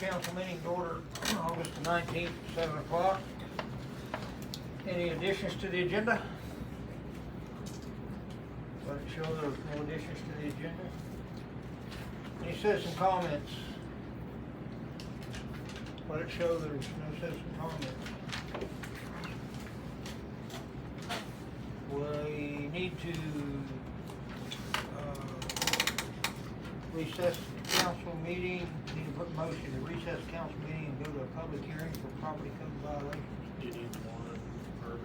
council meeting to order August the 19th, 7 o'clock. Any additions to the agenda? Let it show there's no additions to the agenda. Any citizen comments? Let it show there's no citizen comments. We need to recess council meeting, need to put a motion to recess council meeting and go to a public hearing for property code violations. Do you need one, or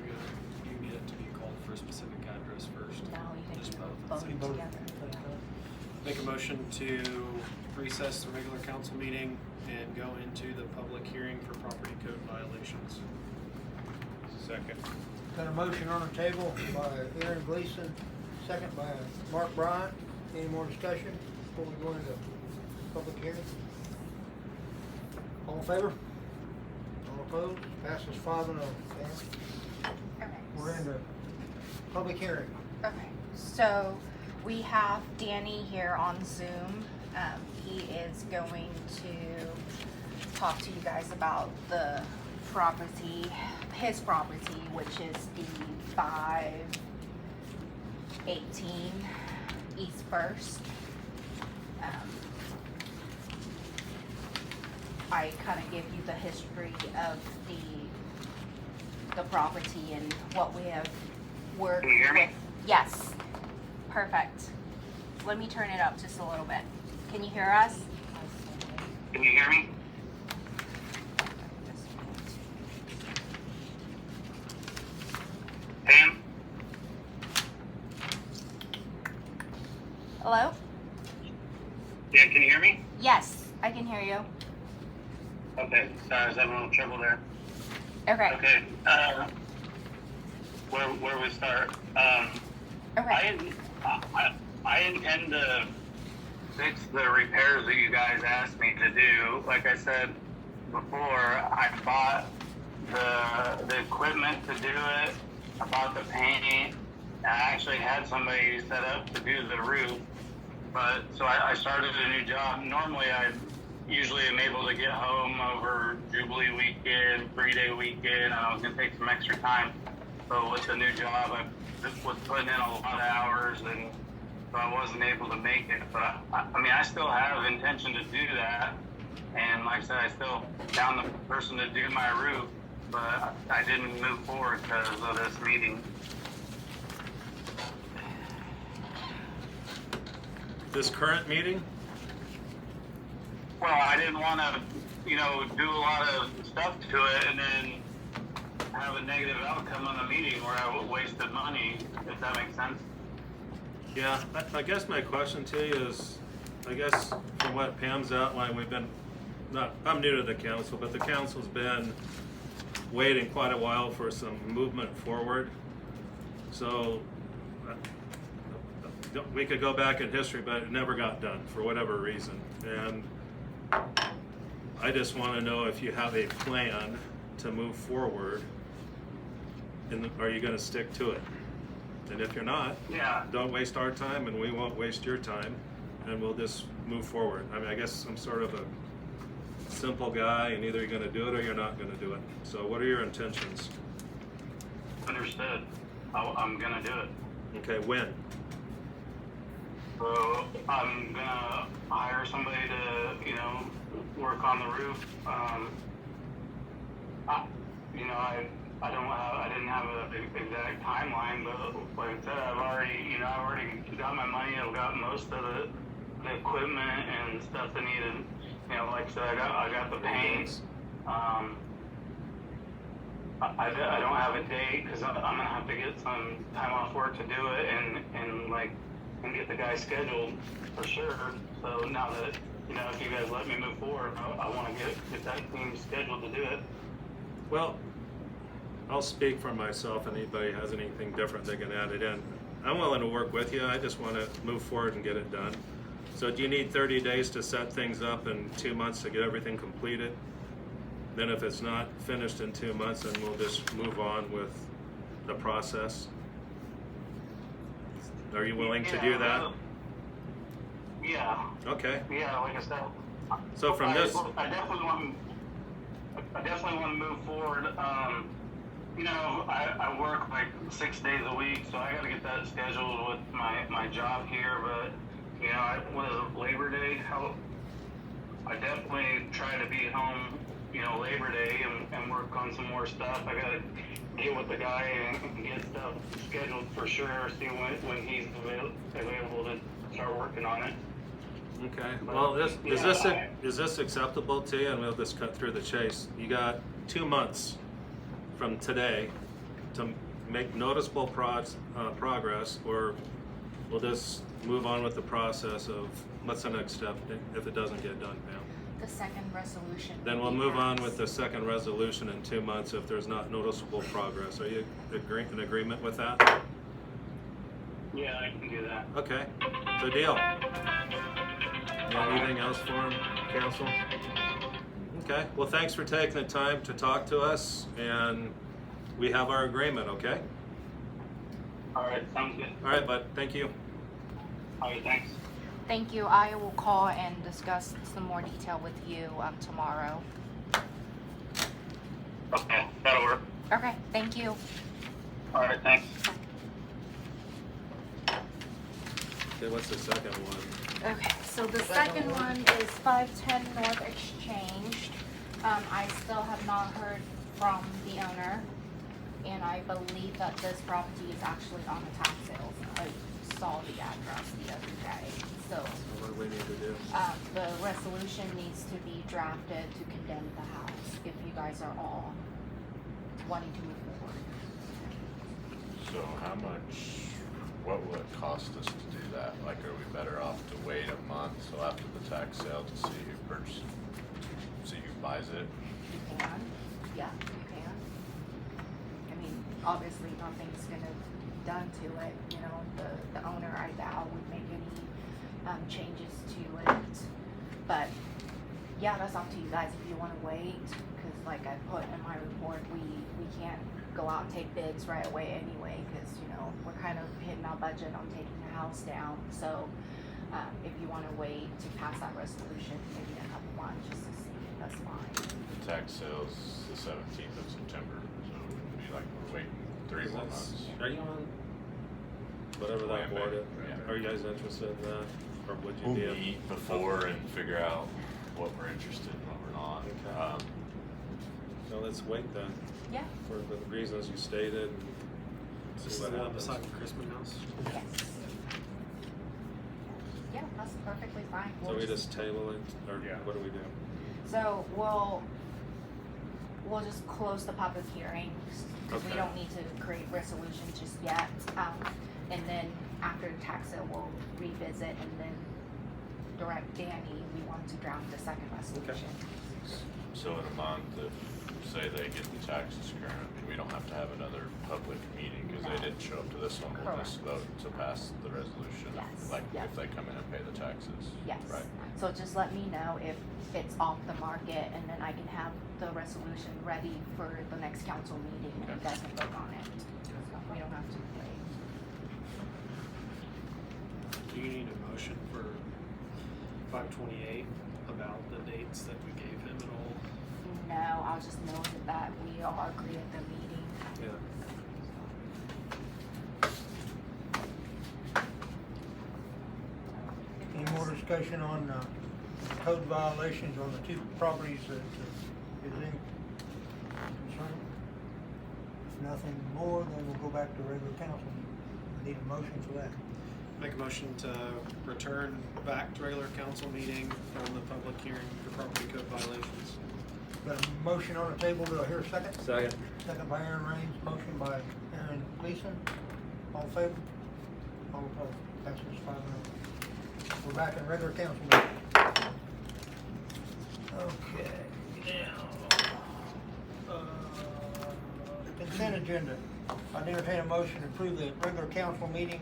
you need it to be called for a specific address first? No, you can Just do both at the both same Both time. together. Make a motion to recess the regular council meeting and go into the public hearing for property code violations. Second. Got a motion on the table by Aaron Gleason, second by Mark Bryant. Any more discussion before we go into public hearing? All in favor? All opposed? Passes 5-0. Okay. We're in the public hearing. Okay, so we have Danny here on Zoom. He is going to talk to you guys about the property, his property, which is the 518 East First. I kind of give you the history of the property and what we have worked Can you hear me? with. Yes, perfect. Let me turn it up just a little bit. Can you hear us? Can you hear me? Pam? Hello? Yeah, can you hear me? Yes, I can hear you. Okay, sorry, I was having a little trouble there. Okay. Okay, where we start? Okay. I intend to fix the repairs that you guys asked me to do. Like I said before, I bought the equipment to do it. I bought the paint. I actually had somebody set up to do the roof. But so I started a new job. Normally I usually am able to get home over Jubilee weekend, 3-day weekend. I was gonna take some extra time. So with the new job, I was putting in a lot of hours, and so I wasn't able to make it. But I mean, I still have intention to do that. And like I said, I still found the person to do my roof, but I didn't move forward because of this meeting. This current meeting? Well, I didn't want to, do a lot of stuff to it and then have a negative outcome on the meeting where I wasted money, if that makes sense. Yeah, I guess my question to you is, I guess from what Pam's outlined, I'm new to the council, but the council's been waiting quite a while for some movement forward. So we could go back in history, but it never got done for whatever reason. And I just want to know if you have a plan to move forward, and are you going to stick to it? And if you're not, Yeah. don't waste our time and we won't waste your time, and we'll just move forward. I mean, I guess I'm sort of a simple guy, and either you're going to do it or you're not going to do it. So what are your intentions? Understood. I'm going to do it. Okay, when? So I'm going to hire somebody to, work on the roof. I didn't have an exact timeline, but like I said, I've already got my money. I've got most of the equipment and stuff that needed. Like I said, I got the paint. I don't have a date because I'm gonna have to get some time off work to do it and get the guy scheduled for sure. So now that if you guys let me move forward, I want to get that team scheduled to do it. Well, I'll speak for myself, and anybody has anything different, they can add it in. I'm willing to work with you. I just want to move forward and get it done. So do you need 30 days to set things up and 2 months to get everything completed? Then if it's not finished in 2 months, then we'll just move on with the process. Are you willing to do that? Yeah. Okay. Yeah, like I said, So from this, I definitely want to move forward. You know, I work like 6 days a week, so I got to get that scheduled with my job here. But you know, with Labor Day, I definitely try to be home. You know, Labor Day and work on some more stuff. I got to get with the guy and get stuff scheduled for sure. See when he's available to start working on it. okay, well, is this acceptable to you? And we'll just cut through the chase. You got 2 months from today to make noticeable progress, or we'll just move on with the process of what's the next step if it doesn't get done, Pam? The second resolution. Then we'll move on with the second resolution in 2 months if there's not noticeable progress. Are you in agreement with that? Yeah, I can do that. Okay, so deal. Anything else for him, council? Okay, well, thanks for taking the time to talk to us, and we have our agreement, okay? All right, sounds good. All right, bud, thank you. All right, thanks. Thank you. I will call and discuss some more detail with you tomorrow. Okay, that'll work. Okay, thank you. All right, thanks. Okay, what's the second one? Okay, so the second one is 510 North Exchange. I still have not heard from the owner, and I believe that this property is actually on a tax sale. I saw the address the other day, so What do we need to do? the resolution needs to be drafted to condemn the house if you guys are all wanting to move forward. So how much, what will it cost us to do that? Like, are we better off to wait a month till after the tax sale to see who buys it? You can, yeah, you can. I mean, obviously nothing's gonna be done to it, you know, the owner, I doubt would make any, changes to it. But, yeah, that's up to you guys if you wanna wait, cause like I put in my report, we can't go out and take bids right away anyway, cause, you know, we're kind of hitting our budget on taking the house down, so, if you wanna wait to pass that resolution, maybe in a couple months, just to see, that's fine. The tax sale's the 17th of September, so it would be like we're waiting 3 more months. Are you on whatever that Plan board B, is? yeah. Are you guys interested in that, or would you We'll be? meet before and figure out what we're interested in, what we're not. Okay. So let's wait then, Yeah. for the reasons you stated. and This See is what the one happens. beside the Christmas house. Yes. Yeah, that's perfectly fine. So We'll we just table it, or Yeah. what do we do? So we'll just close the public hearings, because we Okay. don't need to create resolution just yet. And then after the tax sale, we'll revisit and then direct Danny, we want to draft the second resolution. So in a month, if, say they get the taxes current, we don't have to have another public meeting, cause No. they didn't show up to this one, we'll just vote to pass the resolution. Yes. Like, Yep. if they come in and pay the taxes. Yes. Right. So just let me know if it's off the market, and then I can have the resolution ready for the next council meeting, and you Okay. guys can vote on it. So we don't have to wait. Do you need a motion for 528 about the dates that we gave him and all? No, I'll just note that we all agree at the meeting. Yeah. Any more discussion on, code violations on the two properties that is in concern? If nothing more, then we'll go back to regular council. I need a motion for that. Make a motion to return back to regular council meeting from the public hearing for property code violations. Got a motion on the table, do I hear a second? Second. Second by Aaron Raines, motion by Aaron Gleason. All in favor? All opposed? Passes 5-0. We're back in regular council meeting. Okay, now, consent agenda. I entertain a motion to approve the regular council meeting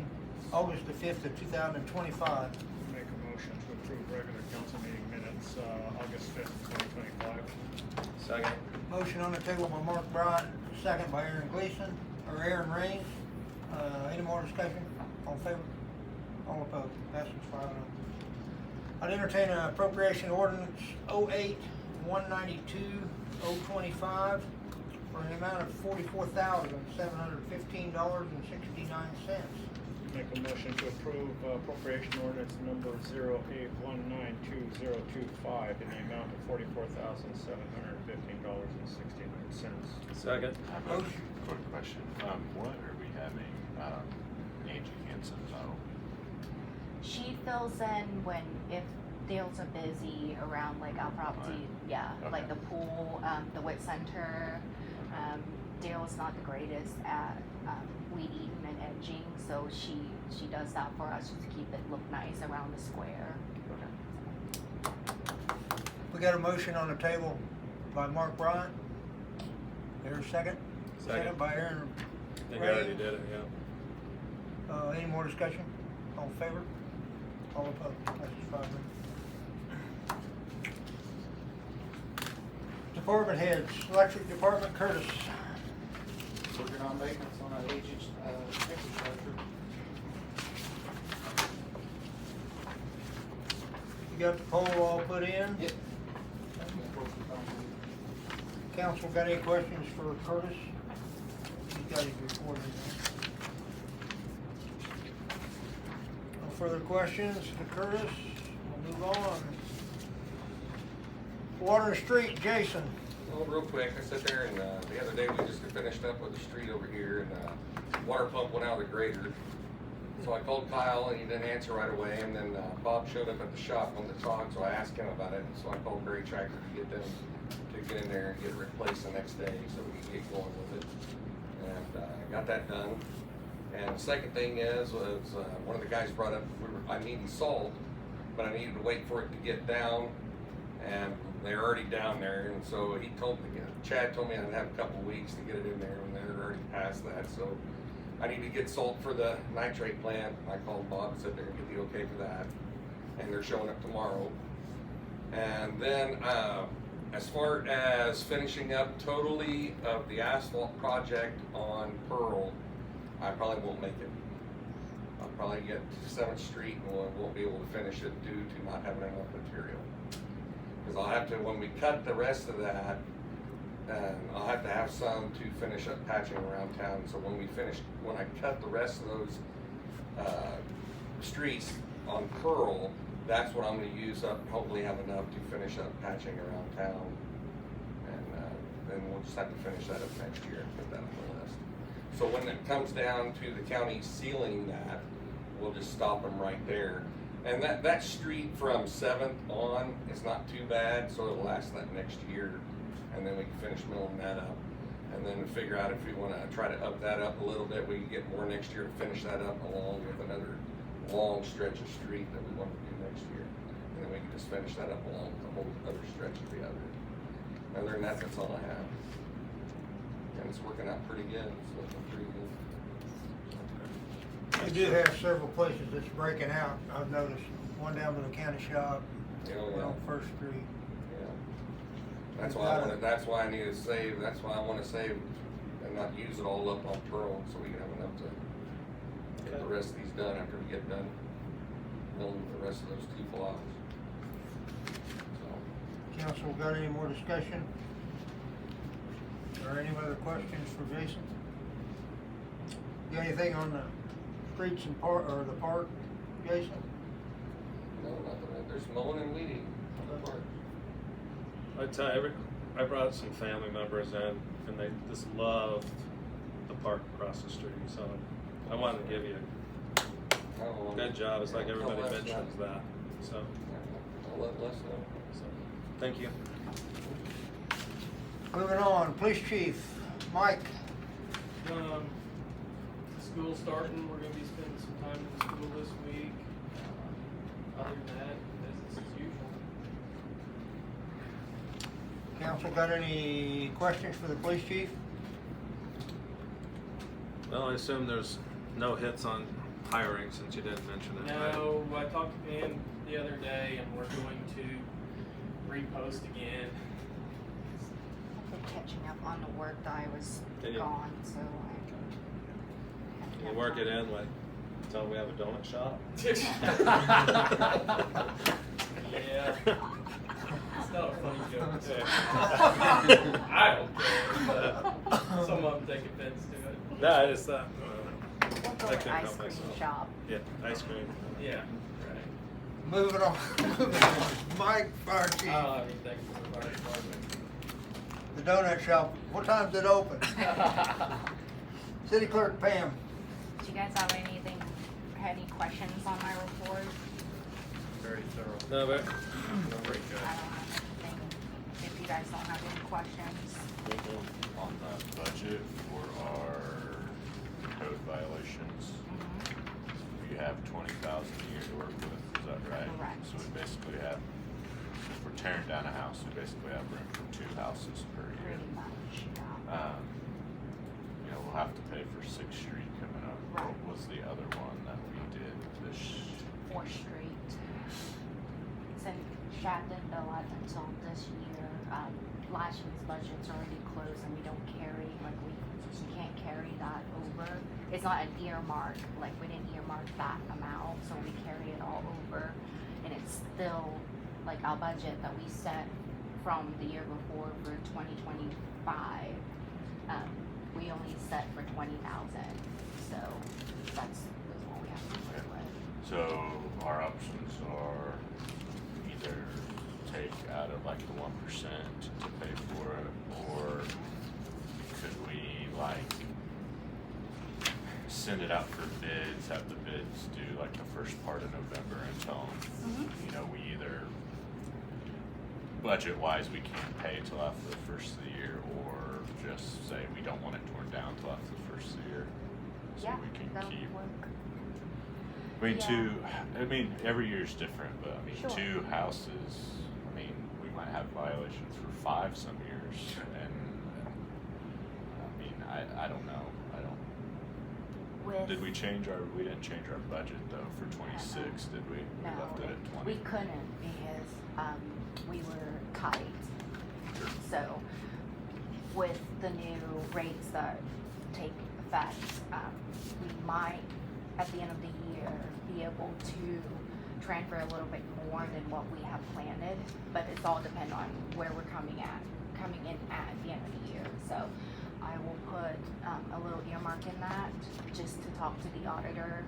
August the 5th of 2025. Make a motion to approve regular council meeting minutes, August 5th, 2025. Second. Motion on the table by Mark Bryant, second by Aaron Gleason, or Aaron Raines. Any more discussion? All in favor? All opposed? Passes 5-0. I'd entertain an appropriation ordinance 08-192-025 for an amount of $44,715.69. Make a motion to approve appropriation ordinance number 08-192-025 in the amount of $44,715.69. Second. I have a quick question. What are we having, Angie Hansen's out? She fills in if deals are busy around like our property, yeah, like Okay. the pool, the wet center. Dale's not the greatest at weed eating and edging, so she does that for us just to keep it look nice around the square. We got a motion on the table by Mark Bryant. There's a second? Second. By Aaron. I think I already did it, yeah. Any more discussion? All in favor? All opposed? Passes 5-0. Department heads, electric department, Curtis. Working on maintenance on our agent, infrastructure. You got the poll all put in? Yep. Council got any questions for Curtis? He's got his report in there. No further questions to Curtis. We'll move on. Water and Street, Jason. Well, real quick, I sat there and the other day we just finished up with the street over here and water pump went out of the grader. So I called Kyle and he didn't answer right away, and then Bob showed up at the shop wanted to talk, so I asked him about it. So I called Berry Tractor to get them to get in there and get it replaced the next day so we can get going with it. And I got that done. And the second thing was one of the guys brought up I needed salt, but I needed to wait for it to get down, and they're already down there. And so he told me, Chad told me I'd have a couple weeks to get it in there, and they're already past that. So I need to get salt for the nitrate plant. I called Bob and said they're gonna get the okay for that, and they're showing up tomorrow. And then as far as finishing up totally of the asphalt project on Pearl, I probably won't make it. I'll probably get to 7th Street and won't be able to finish it due to not having enough material. Because I'll have to, when we cut the rest of that, I'll have to have some to finish up patching around town. So when I cut the rest of those streets on Pearl, that's what I'm gonna use up, hopefully have enough to finish up patching around town. And then we'll just have to finish that up next year and put that on the list. So when it comes down to the county sealing that, we'll just stop them right there. And that street from 7th on is not too bad, so it'll last that next year. And then we can finish milling that up. And then figure out if we wanna try to up that up a little bit, we can get more next year to finish that up along with another long stretch of street that we want to do next year. And then we can just finish that up along with the whole other stretch of the other. Other than that, that's all I have. And it's working out pretty good, it's looking pretty good. We do have several places that's breaking out. I've noticed one down to the county shop, Oh, one yeah. on First Street. Yeah. That's why I need to save, that's why I wanna save and not use it all up on Pearl, so we can have enough to get the rest of these done after we get done milling the rest of those 2 blocks. So, Council got any more discussion? Or any other questions for Jason? Got anything on the streets and or the park, Jason? no, nothing, there's mowing and weeding on the park. I tell you, I brought some family members in, and they just loved the park across the street, so I wanted to give you Oh, a good job. It's like everybody I'll let mentions that, so, I'll let Les know. thank you. Moving on, police chief, Mike. School's starting, we're gonna be spending some time in the school this week. Other than that, business as usual. Council got any questions for the police chief? Well, I assume there's no hits on hiring since you didn't mention it, right? No, I talked to Ben the other day and we're going to repost again. I've been catching up on the work that I was Can you- gone, so Can you work it in, like, until we have a donut shop? Yeah. It's not a funny joke. So. I don't care, but some of them take offense to it. No, I just thought, We'll go I with couldn't ice help cream myself. shop. yeah, ice cream. Yeah, right. Moving on, moving on. Mike, fire I chief, don't have anything for the fire department. the donut shop, what time's it open? City clerk Pam. Do you guys have any questions on my report? Very thorough. No, but No, very good. I don't have anything, if you guys don't have any questions. On the budget for our code violations, Mhm. we have 20,000 a year to work with, is that right? Correct. So we basically have, if we're tearing down a house, we basically have room for 2 houses per year. Pretty much, yeah. You know, we'll have to pay for 6th Street coming up. What Right. was the other one that we did this? 4th Street. Since Shad didn't bill us until this year, last year's budget's already closed and we don't carry, like we can't carry that over. It's not an earmark, like we didn't earmark that amount, so we carry it all over. And it's still, like our budget that we set from the year before for 2025, we only set for 20,000, so that's what we have to work with. So our options are either take out of like the 1% to pay for it, or could we like send it out for bids, have the bids due like the first part of November and tell them, you know, we either budget wise we can't pay till after the first of the year, or just say we don't want it torn down till after the first of the year, so Yeah, we can that keep. would work. I mean, Yeah. I mean, every year is different, but I mean, Sure. 2 houses, I mean, we might have violations for 5 some years, and, I mean, I don't know, With did we didn't change our budget though for 26, did we? We No, left it at 20. we couldn't because we were tight. Sure. So with the new rates that take effect, we might, at the end of the year, be able to transfer a little bit more than what we have planned, but it's all depend on where we're coming in at the end of the year. So I will put a little earmark in that just to talk to the auditor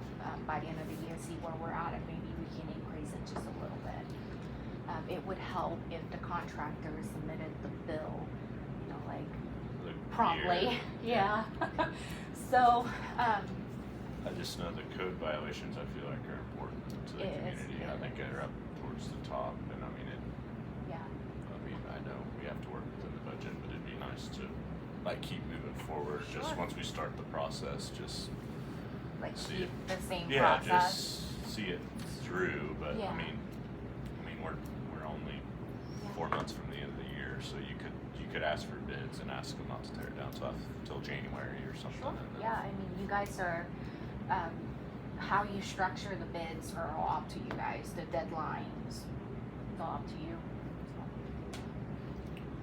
by the end of the year, see where we're at, and maybe we can increase it just a little bit. It would help if the contractor submitted the bill, you know, like The promptly. year. Yeah. So, I just know the code violations I feel like are important to the It is, community. it I think is. they're up towards the top, and I mean, yeah. I know we have to work within the budget, but it'd be nice to like keep moving forward. Just Sure. once we start the process, just Like see keep it. the same Yeah, process. just see it through. But Yeah. I mean, we're only Yeah. 4 months from the end of the year, so you could ask for bids and ask them not to tear it down till January or something. Sure. and then- Yeah, I mean, you guys are, how you structure the bids are all up to you guys. The deadlines, it's all up to you.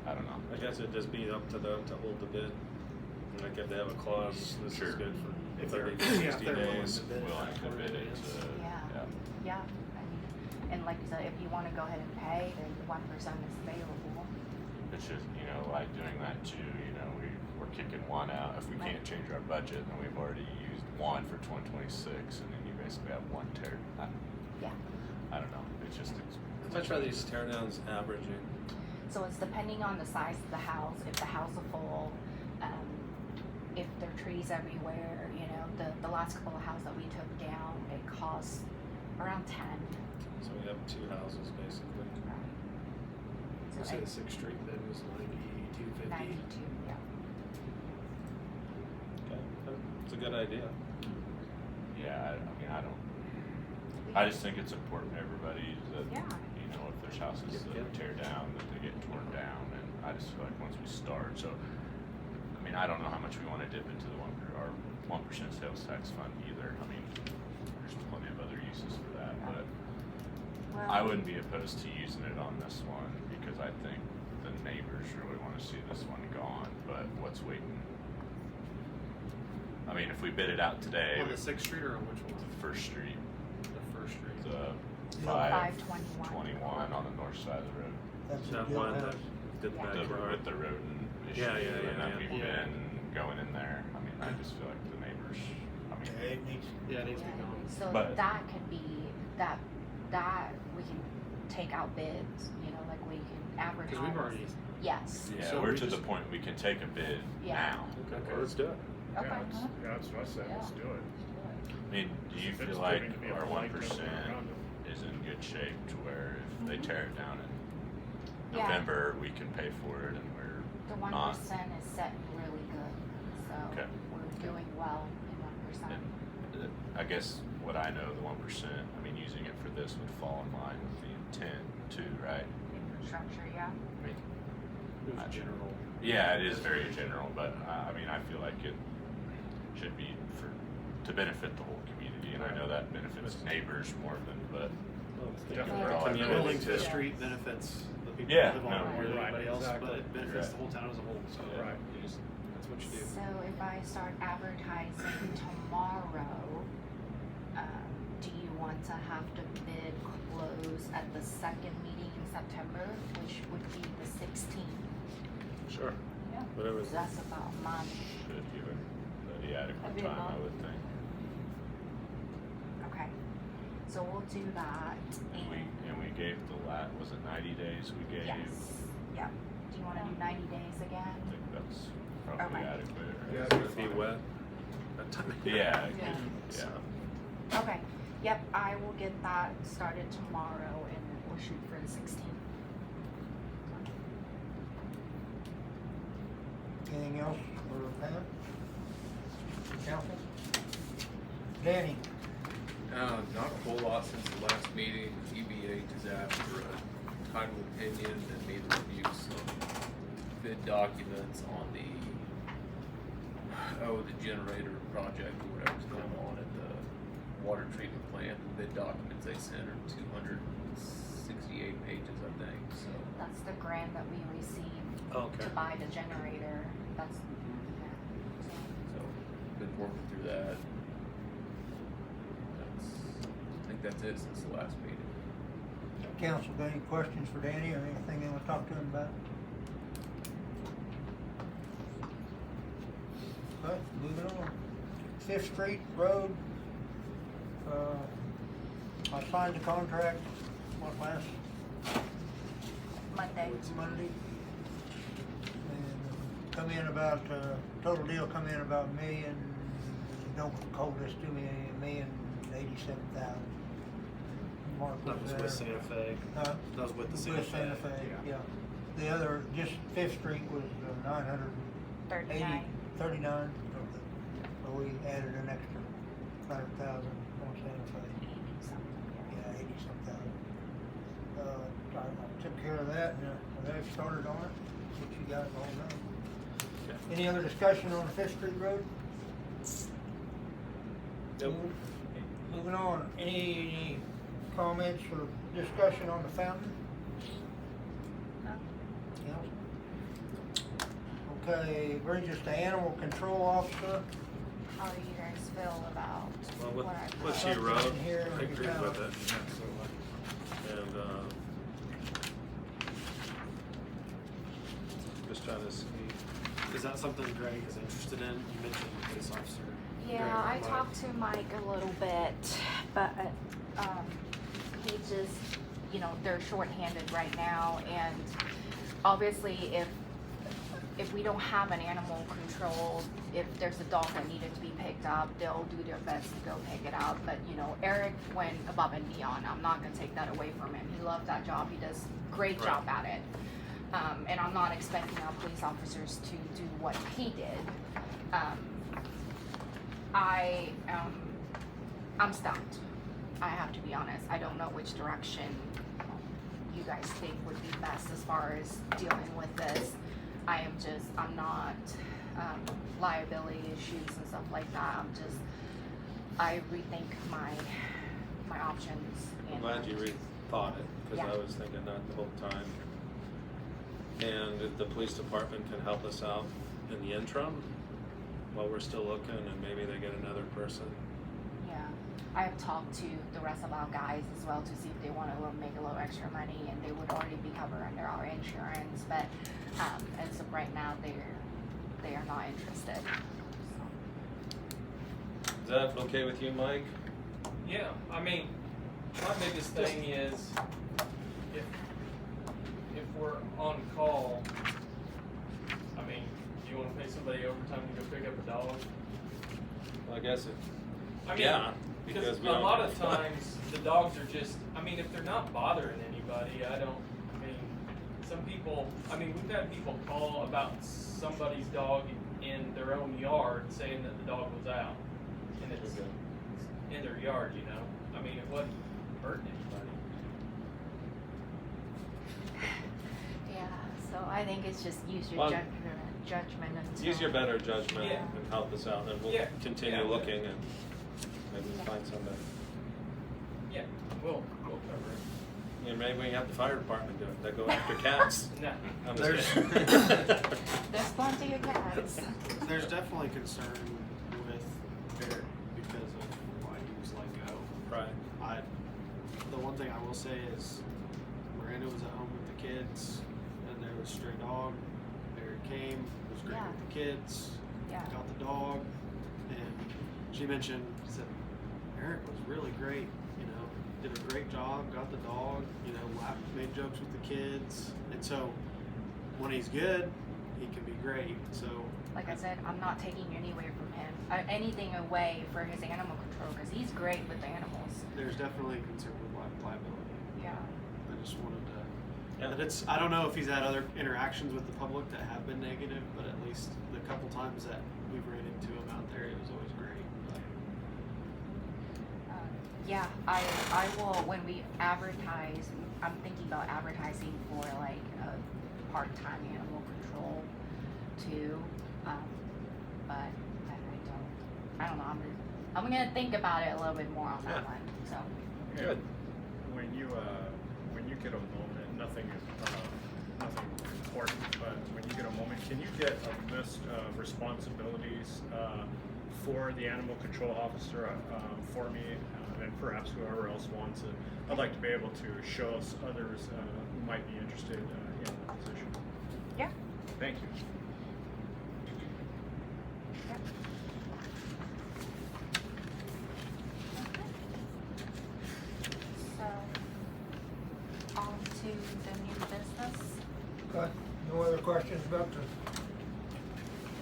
I don't know. I guess it'd just be up to them to hold the bid. Like if they have a clause, this Sure. is good for If they're- 30 to yeah, if 60 they're willing days. to bid. Willing to bid it to, Yeah. yeah. Yeah, I mean, and like you said, if you wanna go ahead and pay, then the 1% is available. It's just, you know, like doing that too, you know, we're kicking one out. If we Right. can't change our budget, then we've already used one for 2026, and then you basically have one tear. Yeah. I don't know, it's just. How much are these tear downs averaging? So it's depending on the size of the house, if the house is full, if there are trees everywhere, you know, the last couple of houses that we took down, it cost around 10. So we have 2 houses basically. Right. I say the 6th Street bid was 92.50. 92, yeah. Okay, it's a good idea. Yeah, I mean, I just think it's important to everybody that, Yeah. you know, if there's houses that tear down, that they get torn down, and I just feel like once we start, so, I mean, I don't know how much we wanna dip into the 1% sales tax fund either. I mean, there's plenty of other uses for that, but Well, I wouldn't be opposed to using it on this one, because I think the neighbors really wanna see this one gone, but what's waiting? I mean, if we bid it out today, On the 6th Street or on which one? the First Street, The 1st Street. the 521 on the north side of the road. That's That the one jailhouse. that did Yeah. the backyard. With the rodent issue, Yeah, yeah, yeah, and then yeah. we've Yeah. been going in there. I mean, I just feel like the neighbors, I mean, Yeah, it needs, Yeah, it needs to be gone. So But- that could be, that we can take out bids, you know, like we can advertise. Because we've already, Yes, yeah, So we're we to the just- point we can take a bid Yeah. now. Okay, let's do it. okay. Yeah, that's what I said, let's do it. I mean, do you It's feel proving like to be a our blight 1% around it. is in good shape to where if they tear it down in Yeah. November, we can pay for it and we're The not? 1% is setting really good, so Okay. we're doing well in 1%. And, I guess what I know, the 1%, I mean, using it for this would fall in line with the intent too, right? Infrastructure, yeah. I mean, it was general. yeah, it is very general, but I mean, I feel like it should be to benefit the whole community, and I know that benefits neighbors more than, but Definitely. for all I Community know, link it's to the just- street benefits the people Yeah, that live on no, it more than right, anybody else, exactly. but it benefits Right. the whole town as a whole, so. Right. you just- That's what you do. So if I start advertising tomorrow, do you want to have the bid close at the second meeting in September, which would be the 16th? Sure. Yeah. Whatever's. That's about a month. should give it the adequate Every time, I month. would think. Okay. So we'll do that. And we gave was it 90 days we gave? Yes. Yeah. Do you want to do 90 days again? I think that's probably Okay. adequate. right? Yeah, It's gonna be wet. That time of year. Yeah, Yeah. yeah. Okay. Yep. I will get that started tomorrow, and then we'll shoot for the 16th. anything else for Pam? Council? Danny? Not a whole lot since the last meeting. EBH has asked for a title opinion and me to review some bid documents on the generator project or whatever's going on at the water treatment plant. The bid documents they sent are 268 pages, I think, so. That's the grant that we received Okay. to buy the generator. That's yeah. So, been working through that. I think that's it since the last meeting. Council, got any questions for Danny or anything they want to talk to him about? Alright, moving on. Fifth Street Road. I signed the contract, last Monday. Monday. And come in about, total deal come in about don't quote this to me, $1,087,000. Mark That was there. with Santa Fe. Huh? That was with the Santa With Fe. Santa Fe, yeah. The other, just Fifth Street was 39. 39. So we added an extra 100,000 on Santa Fe. 80 something. Yeah, 80-some thousand. I took care of that and they've started on it, which you guys all know. Okay. Any other discussion on Fifth Street Road? Nope. Moving on, any comments or discussion on the fountain? No. Else? Okay, brings us to Animal Control Officer. How do you guys feel about Well, what I what put? she wrote, Something here I agree about- with it. And, just trying to see. Is that something Greg is interested in? You mentioned the police officer. Yeah, Greg, I Mike. talked to Mike a little bit, but he just, you know, they're shorthanded right now, and obviously if we don't have an animal control, if there's a dog that needed to be picked up, they'll do their best to go pick it up. But you know, Eric went above and beyond. I'm not gonna take that away from him. He loves that job. He does a great Right. job at it. And I'm not expecting our police officers to do what he did. I'm stumped. I have to be honest. I don't know which direction you guys think would be best as far as dealing with this. I'm not, liability issues and stuff like that. I rethink my options. I'm and- glad you rethought it, because I Yeah. was thinking that the whole time. And if the police department can help us out in the interim, while we're still looking, and maybe they get another person. Yeah. I have talked to the rest of our guys as well to see if they want to make a little extra money, and they would already be covered under our insurance. But as of right now, they are not interested. Is that okay with you, Mike? Yeah, I mean, my biggest thing is if we're on call, I mean, do you want to pay somebody overtime to go pick up a dog? Well, I guess it. I mean, Yeah, because because a we don't lot have of fun. times the dogs are just, I mean, if they're not bothering anybody, I mean, some people, I mean, we've had people call about somebody's dog in their own yard saying that the dog was out. And it's in their yard, you know? I mean, it wasn't hurting anybody. Yeah, so I think it's just use your Well, judgment until. Use your better judgment Yeah. and help us out, and we'll Yeah. continue Yeah. looking and maybe find somebody. Yeah, we'll cover it. Yeah, maybe we can have the fire department do it. They go after cats. No. I'm just There's- kidding. There's plenty of cats. There's definitely concern with Barrett because of why he was let go. Right. The one thing I will say is Miranda was at home with the kids and there was a stray dog. Barrett came, was great Yeah. with the kids, Yeah. got the dog, and she mentioned, said, Eric was really great, you know, did a great job, got the dog, you know, laughed, made jokes with the kids. And so when he's good, he can be great. So Like I said, I'm not taking anything away for his animal control because he's great with the animals. there's definitely concern with liability. Yeah. I just wanted to. Yeah. But it's. I don't know if he's had other interactions with the public that have been negative, but at least the couple times that we've ran into him out there, it was always great. Yeah, I will, when we advertise, I'm thinking about advertising for like a part-time animal control too. But I don't know, I'm gonna think about it a little bit more on that Yeah. one, so. Good. When you get a moment, nothing important, but when you get a moment, can you get a list of responsibilities for the animal control officer for me, and perhaps whoever else wants it? I'd like to be able to show us others who might be interested in the position. Yeah. Thank you. Yeah. So, on to the new business. Got no other questions about the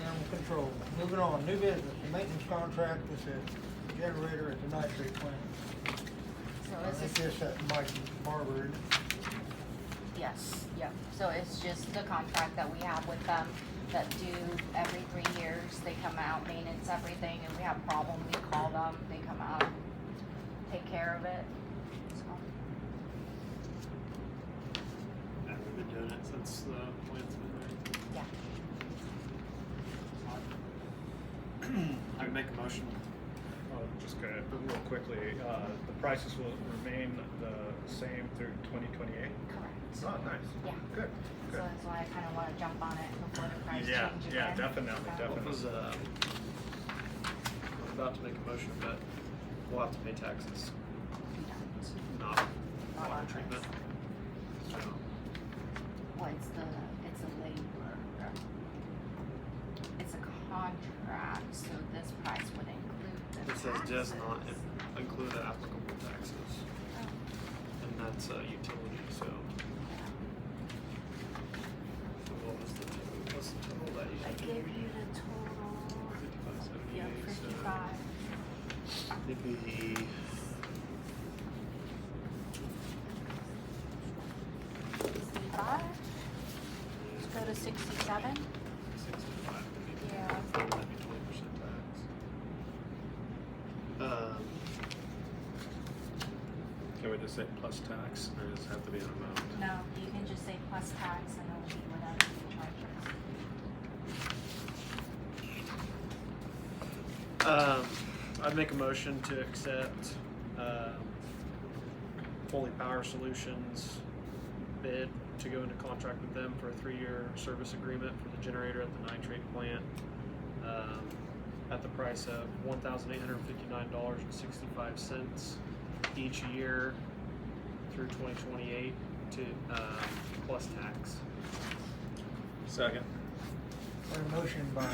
animal control. Moving on, new business, the maintenance contract with the generator at the nitrate plant. So I this think is, this at Mike Barber, isn't it? yes, yep. So it's just the contract that we have with them that do every 3 years. They come out, maintenance everything, and we have a problem, we call them, they come out, take care of it. So, And we've been doing it since the plant's been there. yeah. I would make a motion. Just gonna, real quickly, the prices will remain the same through 2028? Correct. Oh, nice. Yeah. Good, So good. that's why I kinda wanna jump on it before the price Yeah, change again. yeah, definitely, So- definitely. What was, I'm about to make a motion, but we'll have to pay taxes, We don't. not Not water on treatment. this. So, Well, it's a labor. It's a contract, so this price would include the it says does not taxes. include the applicable taxes, Oh, and that's a utility, so. So what was the total, what's the total that you I gave you the total, 55.78, yeah, so 55. it'd be 65? Let's go to 67. 65, maybe. Yeah. That'd be 20% tax. Can we just say plus tax, or does it have to be an amount? No, you can just say plus tax and it'll be whatever you charge us. I'd make a motion to accept Foley Power Solutions bid to go into contract with them for a 3-year service agreement for the generator at the nitrate plant. at the price of $1,859.65 each year through 2028 to plus tax. Second. Got a motion by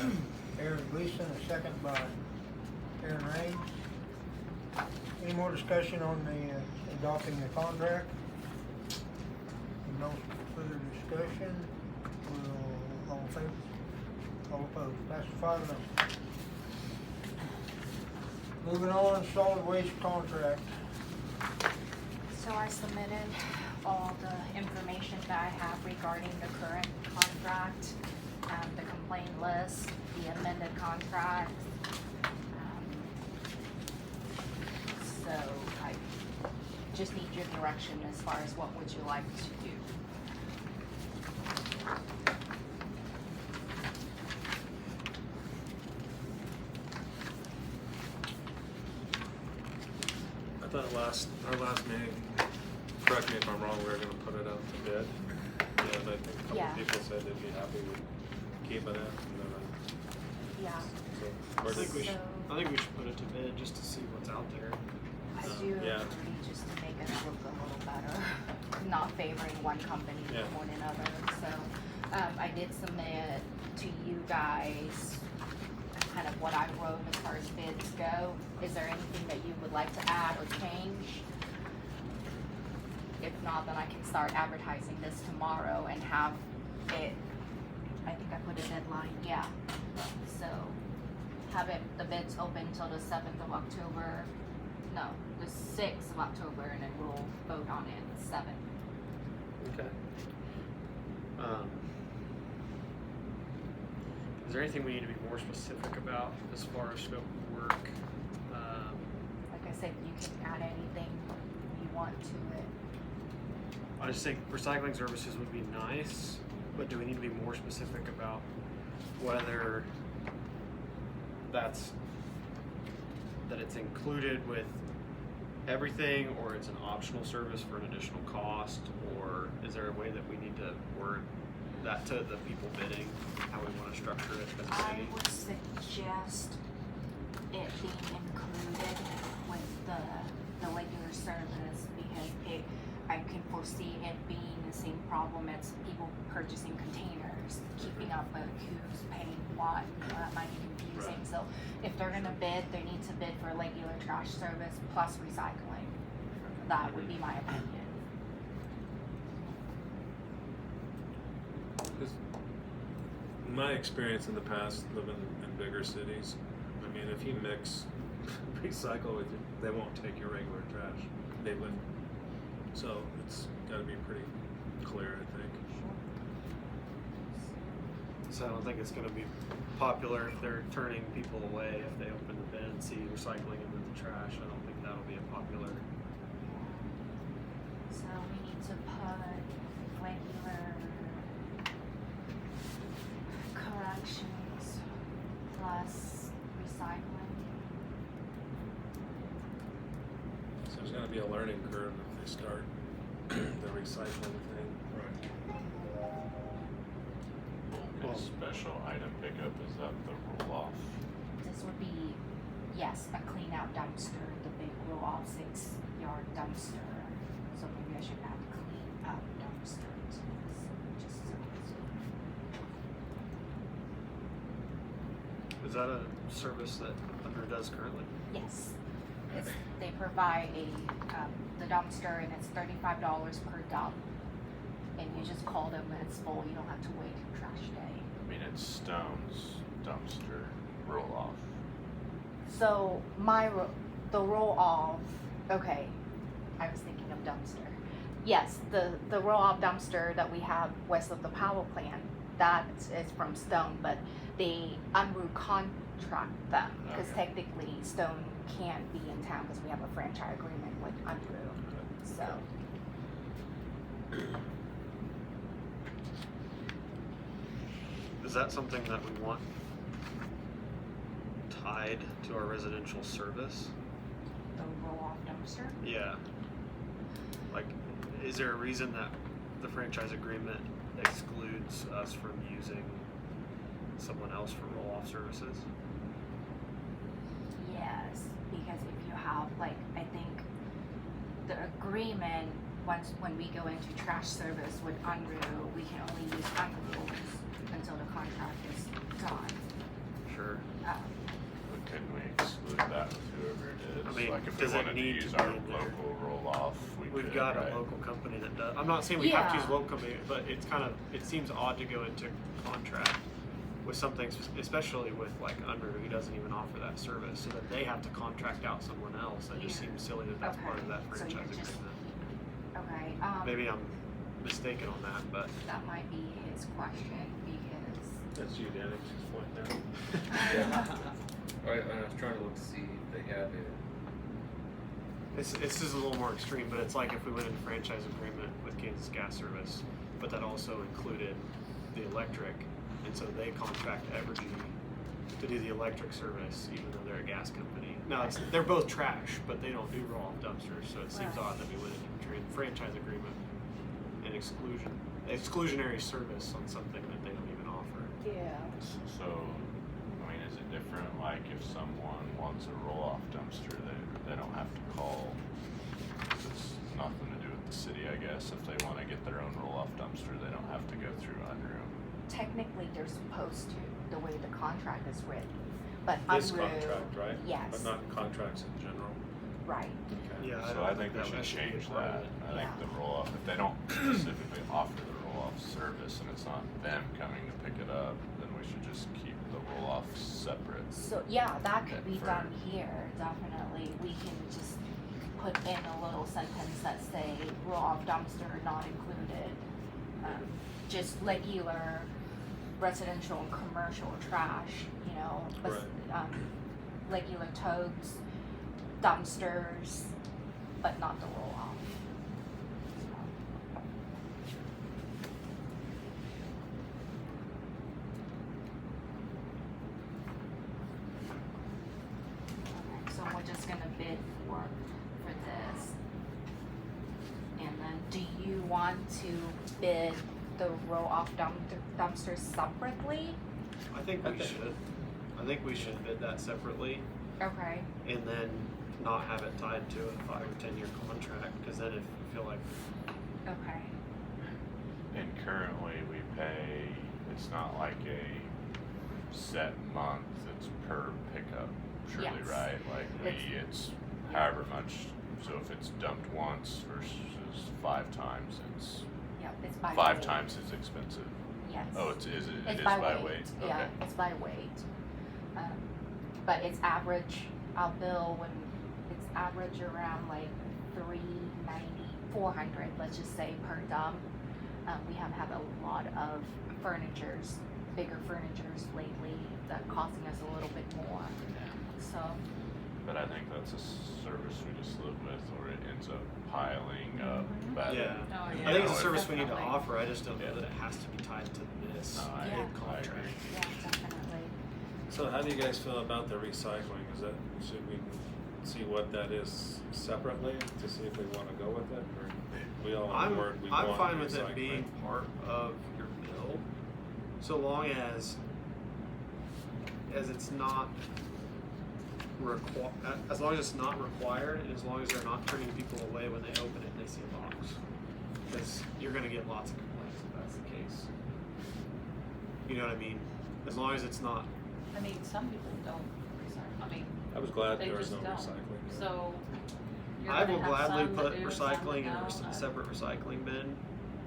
Aaron Gleason, a second by Aaron Raines. Any more discussion on the adopting the contract? No further discussion. We'll, all in favor? All opposed? Passes 5-0. Moving on, solid waste contract. So I submitted all the information that I have regarding the current contract, the complaint list, the amended contract. So I just need your direction as far as what would you like to do. I thought our last meeting, correct me if I'm wrong, we were gonna put it out to bid. Yeah, but I think a couple Yeah. people said they'd be happy with keeping it, and then Yeah. so, where I think we did, should. I think we should put it to bid just to see what's out there. I do yeah. agree, just to make us look a little better, not favoring one company Yeah. more than another. So, I did submit to you guys kind of what I wrote as far as bids go. Is there anything that you would like to add or change? If not, then I can start advertising this tomorrow and have it, I think I put a deadline, yeah. So, have it, the bids open till the 7th of October, no, the 6th of October, and then we'll vote on it 7th. Okay. Is there anything we need to be more specific about as far as scope of work? Like I said, you can add anything you want to it. I just think recycling services would be nice, but do we need to be more specific about whether that it's included with everything, or it's an optional service for an additional cost, or is there a way that we need to word that to the people bidding, how we want to structure it as a I city? would suggest it being included with the regular service, because I can foresee it being the same problem as people purchasing containers, keeping up with who's paying what, that might be confusing. Right. So if they're gonna bid, they need to bid for regular trash service plus recycling. That would be my opinion. in my experience in the past, living in bigger cities, I mean, if you mix recycle with it, they won't take your regular trash. They wouldn't. So it's gotta be pretty clear, I think. So I don't think it's gonna be popular if they're turning people away if they open the bin and see recycling and then the trash. I don't think that'll be a popular. So we need to put regular corrections plus recycling. So there's gonna be a learning curve if they start the recycling thing. Right. And special item pickup, is that the roll off? This would be, yes, a clean out dumpster, the big roll off 6-yard dumpster. So maybe I should add clean out dumpster to this, just so it's. Is that a service that Thunder does currently? Yes. They provide the dumpster, and it's $35 per dump. And you just call them when it's full, you don't have to wait for trash day. I mean, it's Stone's dumpster roll off. So the roll off, okay, I was thinking of dumpster. Yes, the roll off dumpster that we have west of the power plant, that is from Stone, but they Unruh contract them, because Okay. technically Stone can't be in town because we have a franchise agreement with Unruh. So Is that something that we want tied to our residential service? the roll off dumpster. Yeah. Like, is there a reason that the franchise agreement excludes us from using someone else for roll-off services? service, because if you have, like, I think the agreement, when we go into trash service with Unruh, we can only use Unruh's until the contract is done. Sure. But couldn't we exclude that with whoever it is? I mean, Like if we does it wanted to need use to our be in there? local roll-off, we We've could, got right? a local company that does. I'm not saying we have to use Yeah. a local company, but it's kind of, it seems odd to go into contract with something, especially with like Unruh, who doesn't even offer that service, so that they have to contract out someone else. That just Yeah. seems silly that that's part of that Okay, so you're franchise just- agreement. Okay, Maybe I'm mistaken on that, but that might be his question, because That's you, Danny, just point there. I was trying to look to see if they have it. it's just a little more extreme. But it's like if we went into franchise agreement with Kansas Gas Service, but that also included the electric, and so they contract Evergy to do the electric service, even though they're a gas company. Now they're both trash, but they don't do roll-off dumpsters, so it seems Right. odd that we went into a franchise agreement and exclusionary service on something that they don't even offer. yeah. So, I mean, is it different, like if someone wants a roll-off dumpster, they don't have to call? It's nothing to do with the city, I guess. If they wanna get their own roll-off dumpster, they don't have to go through Unruh. Technically, they're supposed to, the way the contract is written, but This Unruh, contract, right? yes. But not contracts in general. right. Yeah, So I think we should should be a change part of that. it. I think Yeah. the roll-off, if they don't specifically offer the roll-off service and it's not them coming to pick it up, then we should just keep the roll-off separate. So, yeah, that could be For- done here, definitely. We can just put in a little sentence that say roll-off dumpster not included. Just regular residential and commercial trash, you know, but, regular totes, dumpsters, but not the roll-off. Okay, so we're just gonna bid for this. And then, do you want to bid the roll-off dumpsters separately? I think we should. I think we should bid that separately, Okay. and then not have it tied to a 5 or 10 year contract. Because then, if you feel like Okay. And currently we pay, it's not like a set month, it's per pickup, surely, Yes. right? Like it's however much, so if it's dumped once versus 5 times, it's Yep, it's by 5 weight. times as expensive. Yes. Oh, it is It's by weight, Yeah, okay. it's by weight. But it's average, I'll bill when it's average around like 390, 400, let's just say, per dump. We have had a lot of bigger furnitures lately that costing us a little bit more. So, But I think that's a service we just live with, or it ends up piling up. But yeah, Oh, I yeah. think it's a service we need to Definitely. offer. I just don't know Yeah. that it has to be tied to this No, I Yeah. contract. agree. yeah, definitely. So how do you guys feel about the recycling? Should we see what that is separately to see if we wanna go with it, or we all on board, we I'm want fine with it recycling? being part of your bill, so long as it's not as long as it's not required, and as long as they're not turning people away when they open it and they see a box, because you're gonna get lots of complaints if that's the case. You know what I mean? As long as it's not. I mean, some people don't recycle, I mean, I was glad they there was just no don't. recycling. So you're I gonna will have gladly some that put do, some recycling in that a don't. separate recycling bin,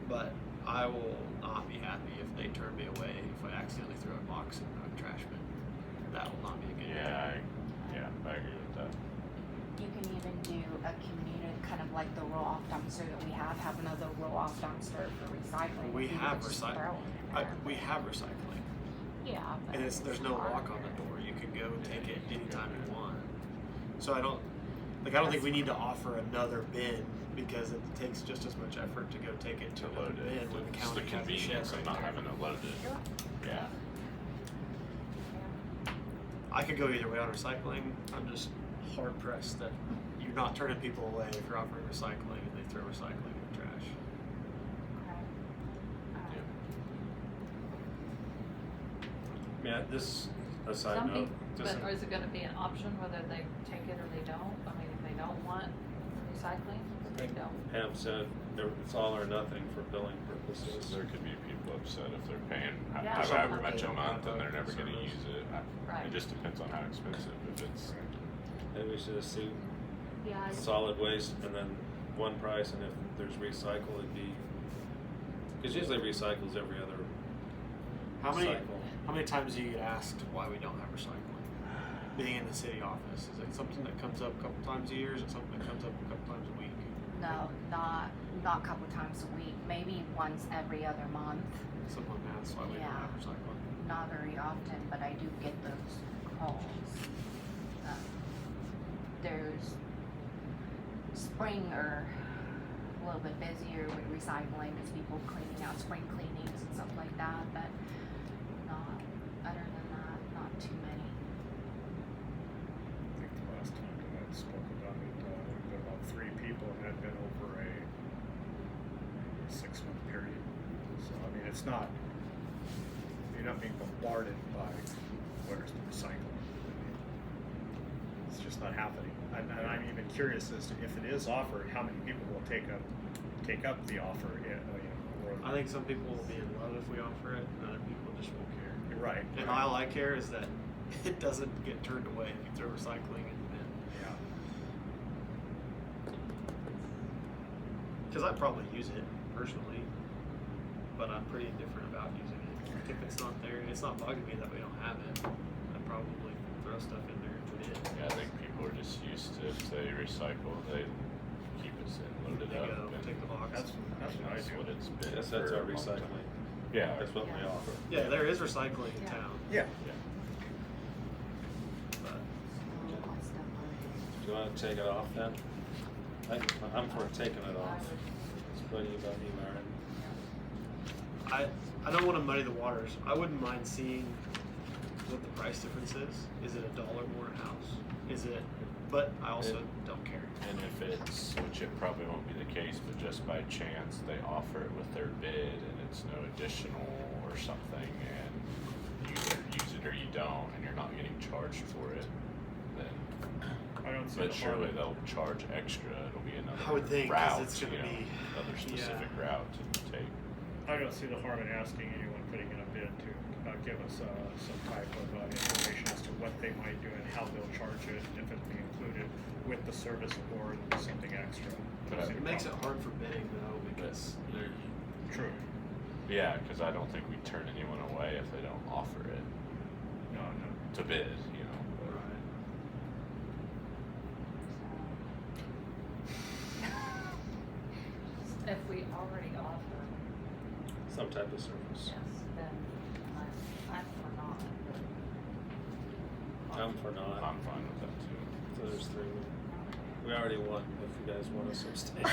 but I will not be happy if they turn me away if I accidentally throw a box in a trash bin. That will not be a good Yeah, I agree with that. You can even do a community, kind of like the roll-off dumpster that we have another roll-off dumpster for recycling. We You have could just recycling. throw it in there. We have recycling, Yeah. but and there's no hard. lock on the door. You can go take it anytime you want. So I don't think we need to offer another bin because it takes just as much effort to go take it to To another load bin it, when the it's county the has a shed convenience right of not there. having to load it. Sure. Yeah. I could go either way on recycling. I'm just hard pressed that you're not turning people away if you're offering recycling and they throw recycling in the trash. Okay. Yeah, this a side Some note. people, Just but is it gonna be an option whether they take it or they don't? I mean, if they don't want recycling, they don't. have said it's all or nothing for billing So purposes. there could be people upset if they're paying Yeah. however much They a don't month have and a they're never gonna service. use it. Right. It just depends on how expensive. If it's Maybe we should assume Yeah, solid waste and then one price, and if there's recycle, it'd be, because usually recycle's every other How many cycle. how many times do you get asked why we don't have recycling? Being in the city office, is it something that comes up a couple times a year? Is it something that comes up a couple times a week? No, not a couple times a week, maybe once every other month. Someone asks why we don't Yeah. have recycling. Not very often, but I do get those calls. There's spring or a little bit busier with recycling because people cleaning out spring cleanings and stuff like that, but not, other than that, not too many. I think the last time that I spoke about it, there were about 3 people and it had been over a 6-month period. So, I mean, it's not, you're not being bombarded by where's the recycling. I mean, it's just not happening. And I'm even curious as to if it is offered, how many people will take up the offer, or, I think some people will be in love if we offer it, and other people just won't care. you're right. And right. all I care is that it doesn't get turned away if you throw recycling in the bin. Yeah. Because I probably use it personally, but I'm pretty indifferent about using it. Like if it's not there and it's not bugging me that we don't have it, I'd probably throw stuff in there if we did. yeah, I think people are just used to if they recycle, they keep it and load it They up. go, and take the box. That's what I that's do. what it's been. Yes, that's for our a long time. recycling. Yeah. That's what we Yeah. offer. Yeah, there is recycling in Yeah. town, Yeah. but Do you want to take it off then? I'm for taking it off. What do you about you, Aaron? I don't want to muddy the waters. I wouldn't mind seeing what the price difference is. Is it $1 more a house? Is it? But I also don't care. And if it's, which it probably won't be the case, but just by chance they offer it with their bid and it's no additional or something, and you either use it or you don't, and you're not getting charged for it, then. I don't see But the harm surely in- they'll charge extra. It'll be another I would think, 'cause route, it's gonna you know, be- another specific route to take. I don't see the harm in asking anyone putting in a bid to give us some type of information as to what they might do and how they'll charge it, if it'll be included with the service or something extra. I don't see It the makes it problem. hard for bidding though, because they're True. Yeah, because I don't think we turn anyone away if they don't offer it No. to bid, you know. But right. If we already offer, Some type of service. yes, then I'm for not. I'm for not. I'm fine with that too. So there's 3. We already won. If you guys want us to abstain.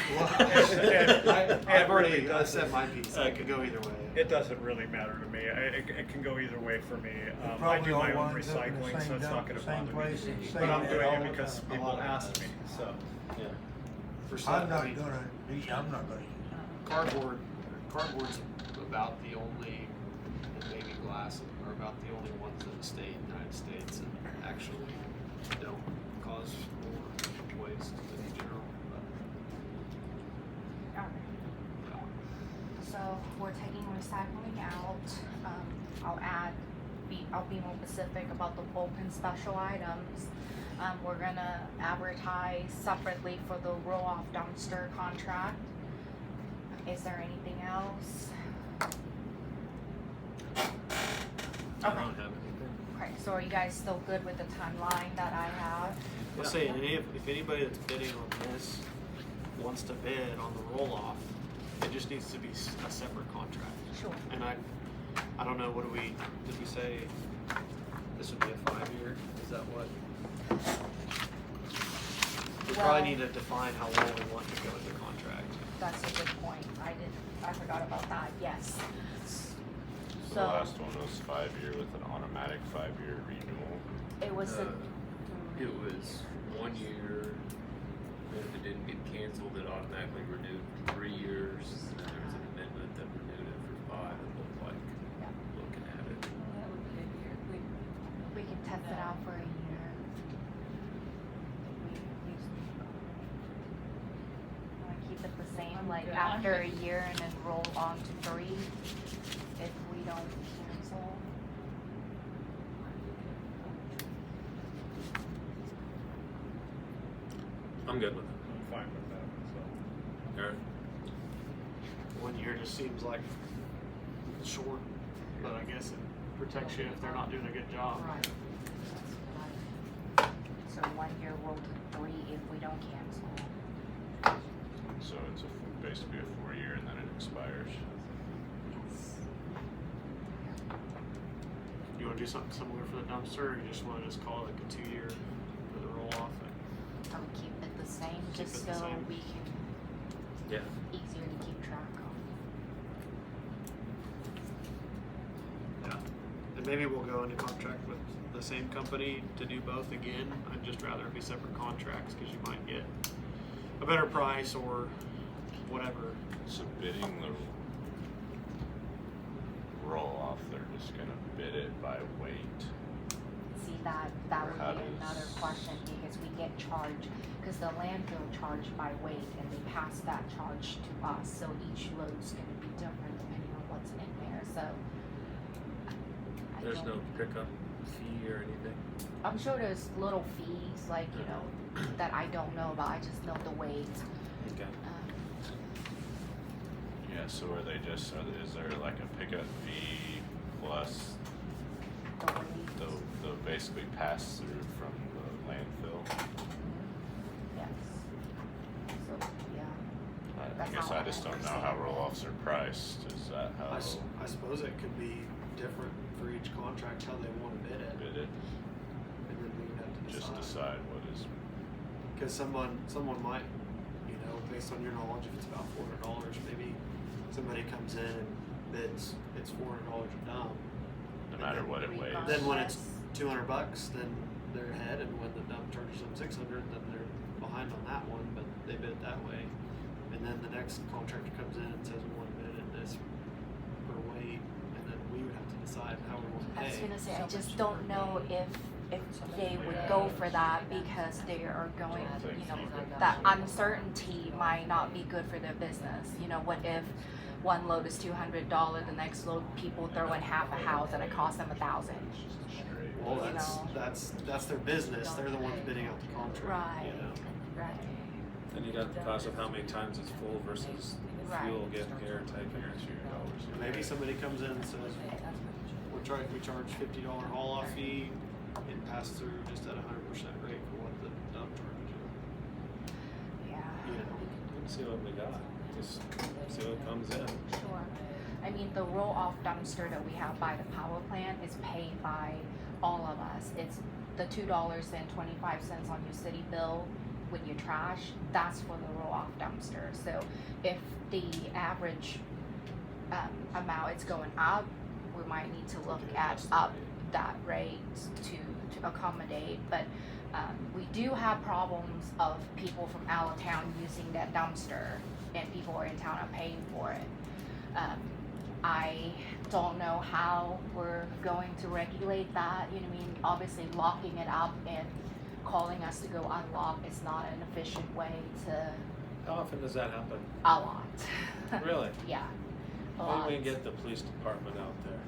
I've already said my piece. I could go either way. It doesn't really matter to me. It can go either way for me. I Probably do my all own winds up in the recycling, so same it's dump, not gonna same bother place me. and But same I'm day doing all it the because time. A people lot of asked us. me, so. Yeah. For I'm some, not I mean, gonna, I'm not gonna. cardboard's about the only, and maybe glass are about the only ones in the United States that actually don't cause more waste in general. But, So we're taking recycling out. I'll be more specific about the bulk and special items. We're gonna advertise separately for the roll-off dumpster contract. Is there anything else? I Okay, don't have anything. okay, so are you guys still good with the timeline that I have? I'll say, if anybody that's bidding on this wants to bid on the roll-off, it just needs to be a separate contract. Sure. And I don't know, did we say this would be a 5-year? Is that what? We Well- probably need to define how long we want to go with the contract. That's a good point. I forgot about that, yes. So the last one was 5-year with an automatic 5-year renewal. It was a, It was 1 year, and if it didn't get canceled, it automatically renewed for 3 years, and then there was an amendment that renewed it for 5, it looked like, Yeah. looking at it. That would be a year. we test it out for a year. Want to keep it the same, I'm like good. after a year and then roll on to 3 if we don't cancel. I'm good with it. I'm fine with that, so. Eric? 1 year just seems like short, but I guess it protects you if they're not doing a good job. Right. So 1 year roll to 3 if we don't cancel. So it's basically a 4-year and then it expires. Yes. You wanna do something similar for the dumpster, or you just wanna just call it like a 2-year for the roll-off? I would keep it the same, Keep just it the so same. we can, Yeah. easier to keep track of. Yeah. And maybe we'll go into contract with the same company to do both again. I'd just rather it be separate contracts, cause you might get a better price or whatever. So bidding the roll off, they're just gonna bid it by weight. See, that would How be another does- question, because we get charged, because the landfill charged by weight, and they pass that charge to us, so each load's gonna be different depending on what's in there, so. I There's no don't- pickup fee or anything? I'm sure there's little fees, like, you know, that I don't know about, I just know the weight. Okay. Yeah, so are they just, is there like a pickup fee plus The weight, the basically pass through from the landfill? yes. So, yeah. I That's guess how I I just don't know understand how it. roll-offs are priced, is that how I suppose it could be different for each contract, how they wanna bid it, bid it? and then we would have to Just decide. decide what is, Cause someone might, you know, based on your knowledge, if it's about $400, maybe somebody comes in and bids, it's $400 a dump. no matter what it weighs. Then when it's $200, then they're ahead, and when the dump charges them $600, then they're behind on that one, but they bid it that way. And then the next contractor comes in and says we want to bid it this per weight, and then we would have to decide how we want to I was pay. gonna say, I just don't know if they would go for that, because they are going, you know, that uncertainty might not be good for their business. You know, what if one load is $200, the next load people throw in half a house and it costs them $1,000? Well, you know. that's their business. They're the ones bidding out the contract. Right, You know? right. And you got the cost of how many times it's full versus fuel Right. getting here type of. Maybe somebody comes in and says we charge $50 haul off fee and pass through just at 100% rate for what the dump charges you. Yeah. You know. Let's see what we got. Just see what comes in. Sure. I mean, the roll-off dumpster that we have by the power plant is paid by all of us. It's the $2.25 on your city bill with your trash. That's for the roll-off dumpster. So if the average amount is going up, we might need to look at up that rate to accommodate. But we do have problems of people from out of town using that dumpster, and people are in town are paying for it. I don't know how we're going to regulate that. You know what I mean? Obviously, locking it up and calling us to go unlock is not an efficient way to. How often does that happen? A lot. Really? Yeah. A Maybe lot. we can get the police department out there.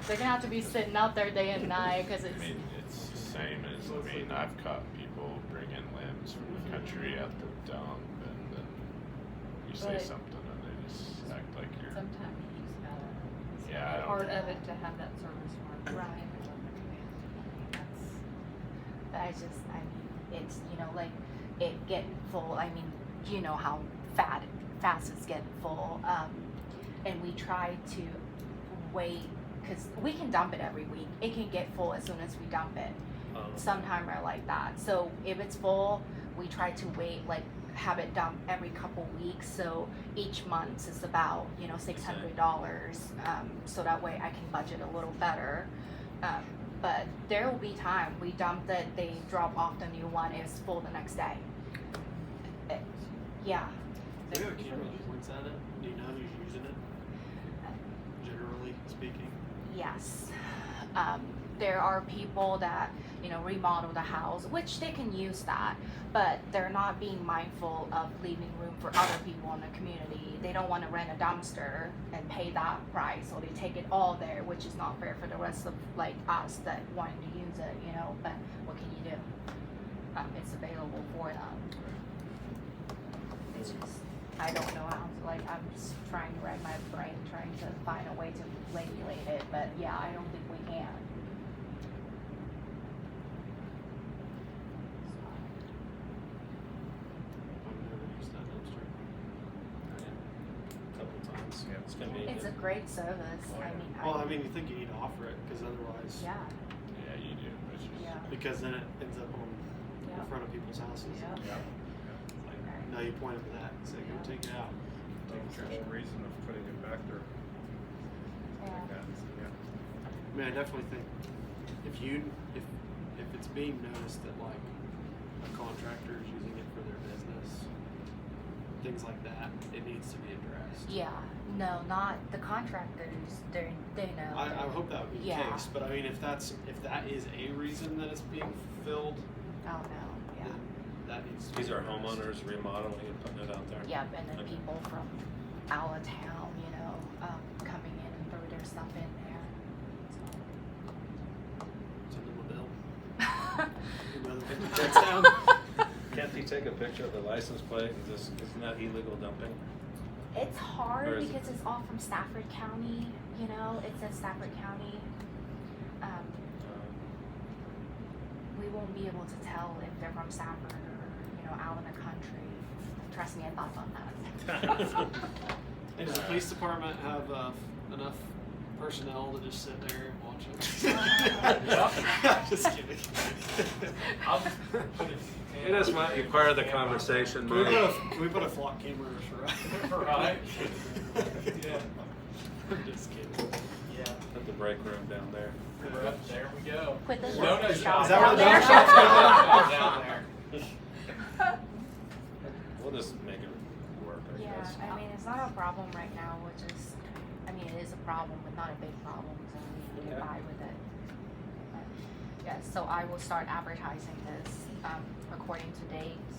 They're gonna have to be sitting out there day and night because I it's. mean, it's the same as, I mean, I've caught people bringing limbs from the country at the dump, and then you say But- something and they just act like you're, Sometimes you just gotta, it's Yeah, I don't part know. of it to have that service mark. Right. But I just, I mean, it's, you know, like it getting full. I mean, you know how fast it's getting full. And we try to wait, because we can dump it every week. It can get full as soon as we dump it. Sometime we're like that. So if it's full, we try to wait, like have it dumped every couple weeks. So each month is about, you know, $600. So that way I can budget a little better. But there will be time we dump it, they drop off the new one, it's full the next day. Yeah. Do you have a camera that points at it? Do you know who's using it? Generally speaking. Yes. there are people that, you know, remodel the house, which they can use that, but they're not being mindful of leaving room for other people in the community. They don't want to rent a dumpster and pay that price, so they take it all there, which is not fair for the rest of like us that wanting to use it, you know. But what can you do? It's available for them. It's just, I don't know how to, like, I'm just trying to rack my brain, trying to find a way to regulate it, but yeah, I don't think we can. I've never used that dumpster. A couple times. Yeah, it's convenient. It's a great service. Oh, yeah. I mean, Well, I mean, you think you need to offer it, because otherwise, yeah, Yeah, you do. It's just, yeah, because then it ends up on yeah. in front of people's houses. Yeah. yeah. Like, no, you point at that and say, go take it out. There's a reason of putting it back there. Yeah. Like that, yeah. I mean, I definitely think if it's being noticed that like a contractor is using it for their business, things like that, it needs to be addressed. Yeah, no, not the contractors. They know. I hope that would be the Yeah. case, but I mean, if that is a reason that it's being filled, Oh no, yeah, then that needs to be These are addressed. homeowners remodeling and putting it out there. yeah, and then Okay. people from out of town, you know, coming in and throw their stuff in there. Send them a bill. So. You'd rather take the checks down. Can't they take a picture of the license plate and just, isn't that illegal dumping? It's hard Or is it- because it's all from Stafford County, you know, it says Stafford County. We won't be able to tell if they're from Stafford or, you know, out in the country. Trust me, I thought about that. And does the police department have enough personnel to just sit there and watch it? Just kidding. I'll just put it. It is what you part of the conversation, man. Can we put a flock camera for Right. Yeah. I'm just kidding. Yeah. At the break room down there. There we go. Put the Donut donut shop shop that where down the there. donut shop's down there. We'll just make it work, I Yeah, guess. I mean, it's not a problem right now, which is, I mean, it is a problem, but not a big problem, so we can get Yeah. by with it. But, yes, so I will start advertising this, according to dates.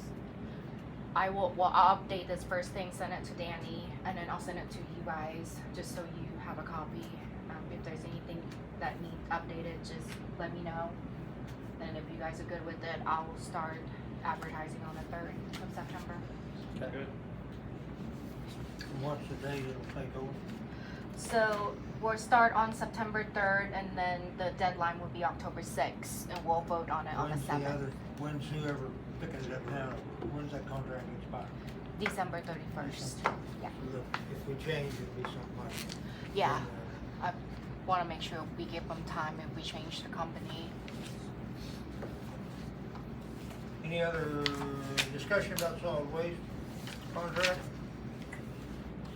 I'll update this first thing, send it to Danny, and then I'll send it to you guys, just so you have a copy. If there's anything that needs updated, just let me know. And if you guys are good with it, I'll start advertising on the 3rd of September. Okay. Good. And what's the date it'll take over? So we'll start on September 3rd, and then the deadline will be October 6th, and we'll vote on it on the 7th. When's whoever picking it up now, when's that contract expire? December 31st. Yeah. Look, if we change, it'll be something like. Yeah. I want to make sure we give them time if we change the company. Any other discussion about solid waste contract?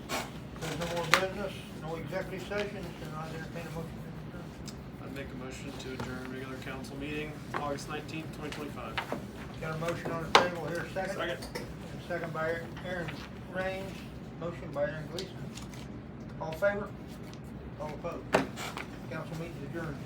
There's no more business, no executive sessions, and I entertain a motion to adjourn. I'd make a motion to adjourn regular council meeting, August 19th, 2025. Got a motion on the table here, second? Second. And second by Aaron Raines, motion by Aaron Gleason. All in favor? All opposed? Council meeting adjourned.